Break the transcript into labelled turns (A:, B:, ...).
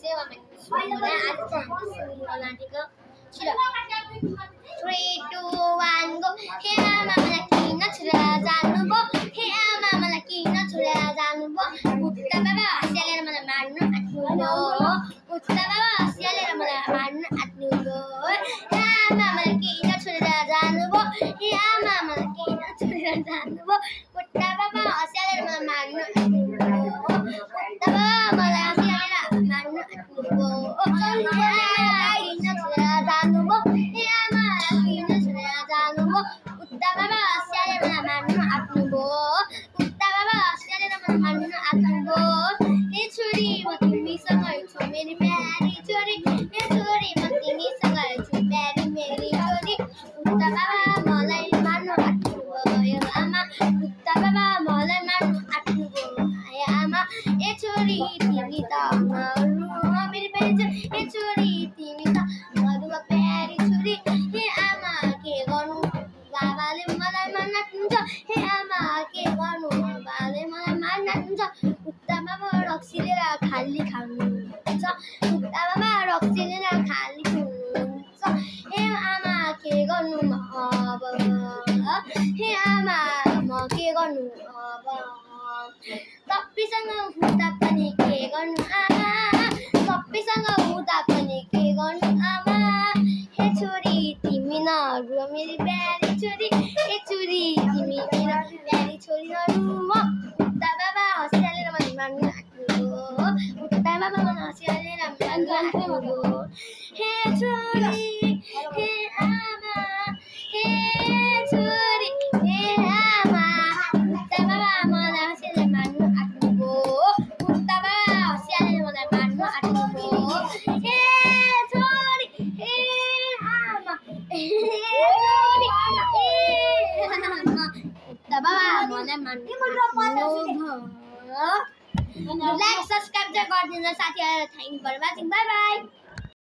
A: के वामा आज चाहिँ नाटेको छिटो 3 2 1 गो हे आमा मलाई किन छोडेर जानुभयो हे आमा मलाई किन छोडेर जानुभयो उता बाबा हँसियालेर मलाई मार्नु आँट्नुभयो उता बाबा हँसियालेर मलाई मार्नु आँट्नुभयो हे आमा मलाई किन छोडेर जानुभयो हे आमा मलाई किन छोडेर जानुभयो उता बाबा हँसियालेर मलाई मार्नु आँट्नुभयो उता बाबा मलाई हँसियालेर मार्नु आँट्नुभयो मेरी प्यारी छोरी म तिमीसँग छु प्यारी मेरी छोरी उता बाबा मलाई मार्नु आँट्नुभयो आमा उता बाबा मलाई मार्नु आँट्नुभयो आमा ए छोरी तिमी त मेरी प्यारी छोरी ए छोरी तिमी त मरुवा प्यारी छोरी हे आमा के गर्नु बाबाले मलाई मार्न आँट्नुहुन्छ हे आमा के गर्नु बाबाले मलाई मार्न आँट्नुहुन्छ उता बाबा रक्सीलेर खाली खानुहुन्छ उता बाबा रक्सीलेर खाली खानुहुन्छ हे आमा के गर्नु अब हे आमा म के गर्नु अब सबैसँग हुँदा पनि के गर्नु आमा सबैसँग हुँदा पनि के गर्नु आमा हे छोरी तिमी नरुवा मेरी प्यारी छोरी ए छोरी तिमी मेरो प्यारी छोरी नरुवा उता बाबा हँसियालेर मलाई मार्नु आँट्नुभयो उता बाबा मलाई हँसियालेर मार्नु आँट्नुभयो हे छोरी हे आमा हे छोरी हे आमा उता बाबा मलाई हँसियालेर मार्नु आँट्नुभयो उता बाबा हँसियालेर मलाई मार्नु आँट्नुभयो हे छोरी हे आमा हे छोरी हे आमा उता बाबा मलाई मार्नु आँट्नुभयो लाइक सब्सक्राइब चाहिँ गरिदिनु साथीहरु thank you for watching bye by